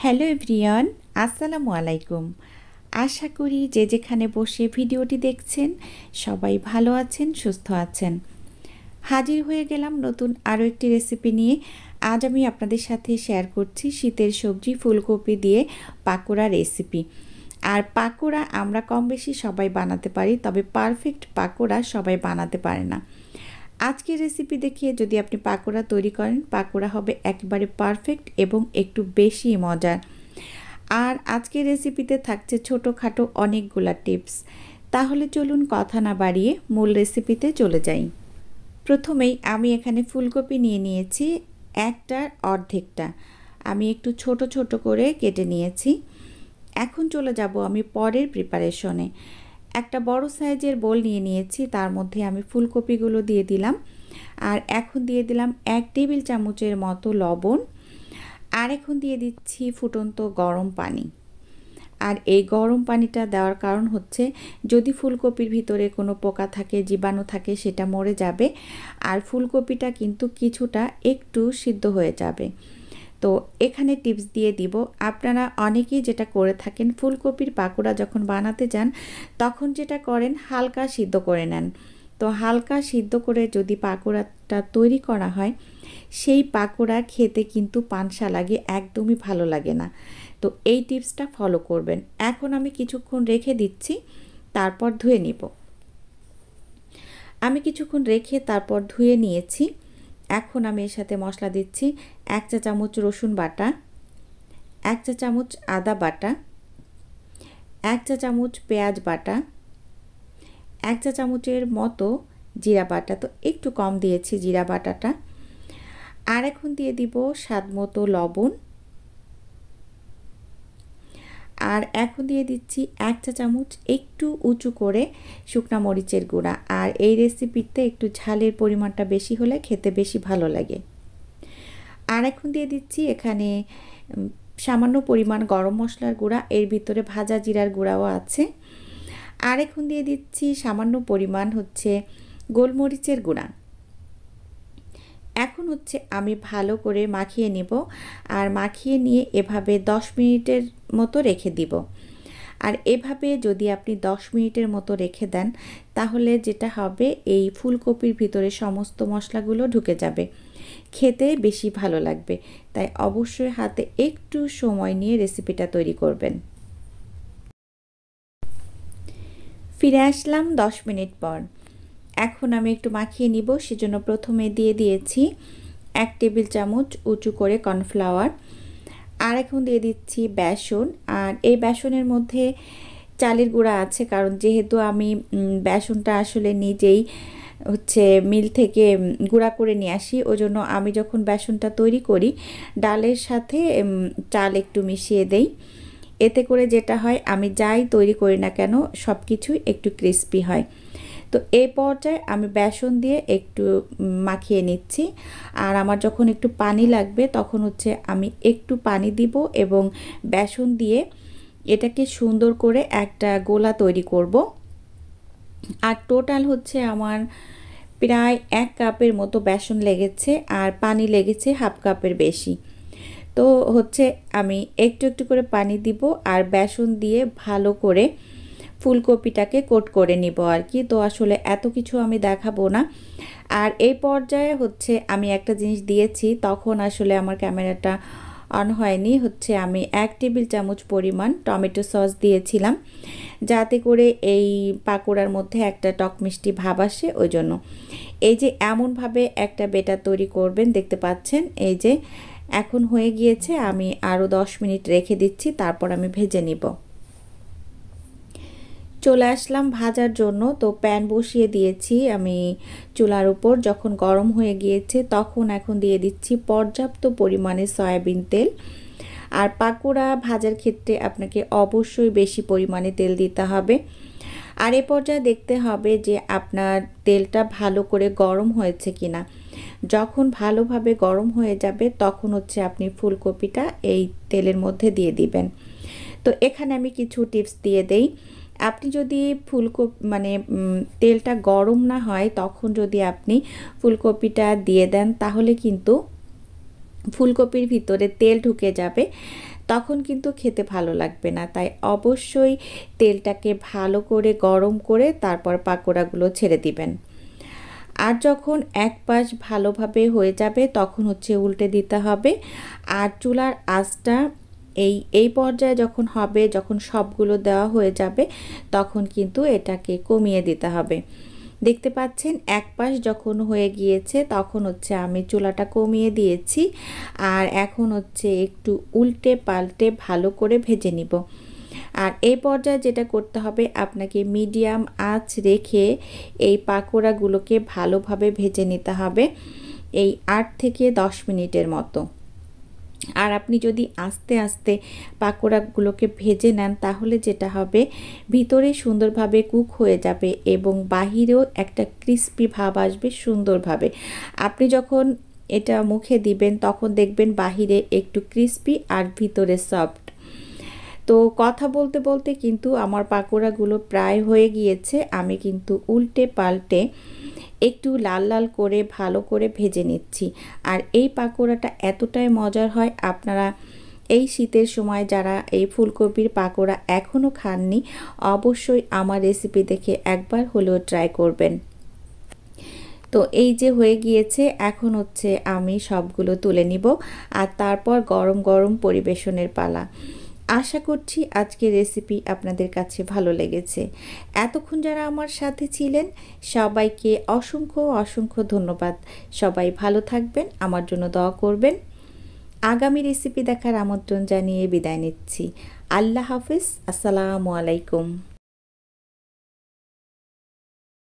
Hello everyone, আসসালামু আলাইকুম। আশা করি যে যেখানে বসে ভিডিওটি দেখছেন সবাই ভালো আছেন, সুস্থ আছেন। হাজির হয়ে গেলাম নতুন আরও একটি রেসিপি নিয়ে। আজ আমি আপনাদের সাথে শেয়ার করছি শীতের সবজি ফুলকপি দিয়ে পাকোড়া রেসিপি। আর পাকোড়া আমরা কম বেশি সবাই বানাতে পারি, তবে পারফেক্ট পাকোড়া সবাই বানাতে পারে না। আজকের রেসিপি দেখিয়ে যদি আপনি পাকোড়া তৈরি করেন, পাকোড়া হবে একেবারে পারফেক্ট এবং একটু বেশি মজার। আর আজকের রেসিপিতে থাকছে ছোটোখাটো অনেকগুলা টিপস। তাহলে চলুন কথা না বাড়িয়ে মূল রেসিপিতে চলে যাই। প্রথমেই আমি এখানে ফুলকপি নিয়ে নিয়েছি, একটার অর্ধেকটা আমি একটু ছোট ছোট করে কেটে নিয়েছি। এখন চলে যাব আমি পরের প্রিপারেশনে। একটা বড় সাইজের বোল নিয়ে নিয়েছি, তার মধ্যে আমি ফুলকপিগুলো দিয়ে দিলাম। আর এখন দিয়ে দিলাম 1 টেবিল চামচের মতো লবণ। আর এখন দিয়ে দিচ্ছি ফুটন্ত গরম পানি। আর এই গরম পানিটা দেওয়ার কারণ হচ্ছে, যদি ফুলকপির ভিতরে কোনো পোকা থাকে, জীবাণু থাকে, সেটা মরে যাবে। আর ফুলকপিটা কিন্তু কিছুটা একটু সিদ্ধ হয়ে যাবে। তো এখানে টিপস দিয়ে দিব, আপনারা অনেকেই যেটা করে থাকেন, ফুলকপির পাকোড়া যখন বানাতে যান তখন যেটা করেন হালকা সিদ্ধ করে নেন। তো হালকা সিদ্ধ করে যদি পাকোড়াটা তৈরি করা হয়, সেই পাকোড়া খেতে কিন্তু পানসা লাগে, একদমই ভালো লাগে না। তো এই টিপসটা ফলো করবেন। এখন আমি কিছুক্ষণ রেখে দিচ্ছি, তারপর ধুয়ে নিব। আমি কিছুক্ষণ রেখে তারপর ধুয়ে নিয়েছি। এখন আমি এর সাথে মশলা দিচ্ছি 1 চা চামচ রসুন বাটা, 1 চা চামচ আদা বাটা, 1 চা চামচ পেঁয়াজ বাটা, 1 চা চামচের মতো জিরা বাটা, তো একটু কম দিয়েছি জিরা বাটাটা। আর এখন দিয়ে দিব স্বাদ মতো লবণ। আর এখন দিয়ে দিচ্ছি 1 চা চামচ একটু উঁচু করে শুকনা মরিচের গুঁড়া। আর এই রেসিপিতে একটু ঝালের পরিমাণটা বেশি হলে খেতে বেশি ভালো লাগে। আর এখন দিয়ে দিচ্ছি এখানে সামান্য পরিমাণ গরম মশলার গুঁড়া, এর ভিতরে ভাজা জিরার গুঁড়াও আছে। আর এখন দিয়ে দিচ্ছি সামান্য পরিমাণ গোলমরিচের গুঁড়া। এখন আমি ভালো করে মাখিয়ে নিব। আর মাখিয়ে নিয়ে এভাবে 10 মিনিটের মতো রেখে দিব। আর এভাবে যদি আপনি 10 মিনিটের মতো রেখে দেন, তাহলে যেটা হবে, এই ফুলকপির ভিতরে সমস্ত মশলাগুলো ঢুকে যাবে, খেতে বেশি ভালো লাগবে। তাই অবশ্যই হাতে একটু সময় নিয়ে রেসিপিটা তৈরি করবেন। ফিরে আসলাম 10 মিনিট পর। এখন আমি একটু মাখিয়ে নিব, সেজন্য প্রথমে দিয়ে দিয়েছি 1 টেবিল চামচ উঁচু করে কর্নফ্লাওয়ার। আর এখন দিয়ে দিচ্ছি বেসন। আর এই বেসনের মধ্যে চালের গুঁড়া আছে, কারণ যেহেতু আমি বেসনটা আসলে নিজেই মিল থেকে গুঁড়া করে নিয়ে আসি, ওজন্য আমি যখন বেসনটা তৈরি করি ডালের সাথে চাল একটু মিশিয়ে দেই। এতে করে যেটা হয়, আমি যাই তৈরি করি না কেন সব কিছুই একটু ক্রিস্পি হয়। তো এই পর্যায়ে আমি বেসন দিয়ে একটু মাখিয়ে নিচ্ছি। আর আমার যখন একটু পানি লাগবে তখন আমি একটু পানি দিব এবং বেসন দিয়ে এটাকে সুন্দর করে একটা গোলা তৈরি করব। আর টোটাল আমার প্রায় 1 কাপের মতো বেসন লেগেছে, আর পানি লেগেছে হাফ কাপের বেশি। তো আমি একটু একটু করে পানি দিব আর বেসন দিয়ে ভালো করে ফুলকপিটাকে কোট করে নিব আর কি। তো আসলে এত কিছু আমি দেখাবো না। আর এই পর্যায়ে আমি একটা জিনিস দিয়েছি, তখন আসলে আমার ক্যামেরাটা অন হয়নি। আমি 1 টেবিল চামচ পরিমাণ টমেটো সস দিয়েছিলাম, যাতে করে এই পাকোড়ার মধ্যে একটা টক মিষ্টি ভাব আসে। ওই জন্য এই যে এমনভাবে একটা বেটার তৈরি করবেন, দেখতে পাচ্ছেন এই যে এখন হয়ে গিয়েছে। আমি আরও 10 মিনিট রেখে দিচ্ছি, তারপর আমি ভেজে নিব। চলে আসলাম ভাজার জন্য। তো প্যান বসিয়ে দিয়েছি আমি চুলার উপর। যখন গরম হয়ে গিয়েছে তখন এখন দিয়ে দিচ্ছি পর্যাপ্ত পরিমাণে সয়াবিন তেল। আর পাকোড়া ভাজার ক্ষেত্রে আপনাকে অবশ্যই বেশি পরিমাণে তেল দিতে হবে। আর এ পর্যায়ে দেখতে হবে যে আপনার তেলটা ভালো করে গরম হয়েছে কিনা। যখন ভালোভাবে গরম হয়ে যাবে তখন আপনি ফুলকপিটা এই তেলের মধ্যে দিয়ে দিবেন। তো এখানে আমি কিছু টিপস দিয়ে দেই। আপনি যদি তেলটা গরম না হয় তখন যদি আপনি ফুলকপিটা দিয়ে দেন, তাহলে কিন্তু ফুলকপির ভিতরে তেল ঢুকে যাবে। তখন কিন্তু খেতে ভালো লাগবে না। তাই অবশ্যই তেলটাকে ভালো করে গরম করে তারপর পাকোড়াগুলো ছেড়ে দিবেন। আর যখন এক পাশ ভালোভাবে হয়ে যাবে তখন হচ্ছে উল্টে দিতে হবে। আর চুলার আঁচটা এই পর্যায়ে যখন হবে, যখন সবগুলো দেওয়া হয়ে যাবে তখন কিন্তু এটাকে কমিয়ে দিতে হবে। দেখতে পাচ্ছেন এক পাশ যখন হয়ে গিয়েছে তখন হচ্ছে আমি চুলাটা কমিয়ে দিয়েছি। আর এখন হচ্ছে একটু উল্টে পাল্টে ভালো করে ভেজে নিব। আর এই পর্যায়ে যেটা করতে হবে, আপনাকে মিডিয়াম আঁচ রেখে এই পাকোড়াগুলোকে ভালোভাবে ভেজে নিতে হবে এই 8 থেকে 10 মিনিটের মতো। আর আপনি যদি আস্তে আস্তে পাকোড়াগুলোকে ভেজে নেন তাহলে যেটা হবে, ভিতরে সুন্দরভাবে কুক হয়ে যাবে এবং বাহিরেও একটা ক্রিস্পি ভাব আসবে সুন্দরভাবে। আপনি যখন এটা মুখে দিবেন তখন দেখবেন বাহিরে একটু ক্রিস্পি আর ভিতরে সফট। তো কথা বলতে বলতে কিন্তু আমার পাকোড়াগুলো প্রায় হয়ে গিয়েছে। আমি কিন্তু উল্টে পাল্টে একটু লাল লাল করে ভালো করে ভেজে নিচ্ছি। আর এই পাকোড়াটা এতটাই মজার হয়, আপনারা এই শীতের সময় যারা এই ফুলকপির পাকোড়া এখনও খাননি অবশ্যই আমার রেসিপি দেখে একবার হলেও ট্রাই করবেন। তো এই যে হয়ে গিয়েছে, এখন হচ্ছে আমি সবগুলো তুলে নিব আর তারপর গরম গরম পরিবেশনের পালা। আশা করছি আজকের রেসিপি আপনাদের কাছে ভালো লেগেছে। এতক্ষণ যারা আমার সাথে ছিলেন সবাইকে অসংখ্য অসংখ্য ধন্যবাদ। সবাই ভালো থাকবেন, আমার জন্য দোয়া করবেন। আগামী রেসিপি দেখার আমন্ত্রণ জানিয়ে বিদায় নিচ্ছি। আল্লাহ হাফেজ। আসসালামু আলাইকুম।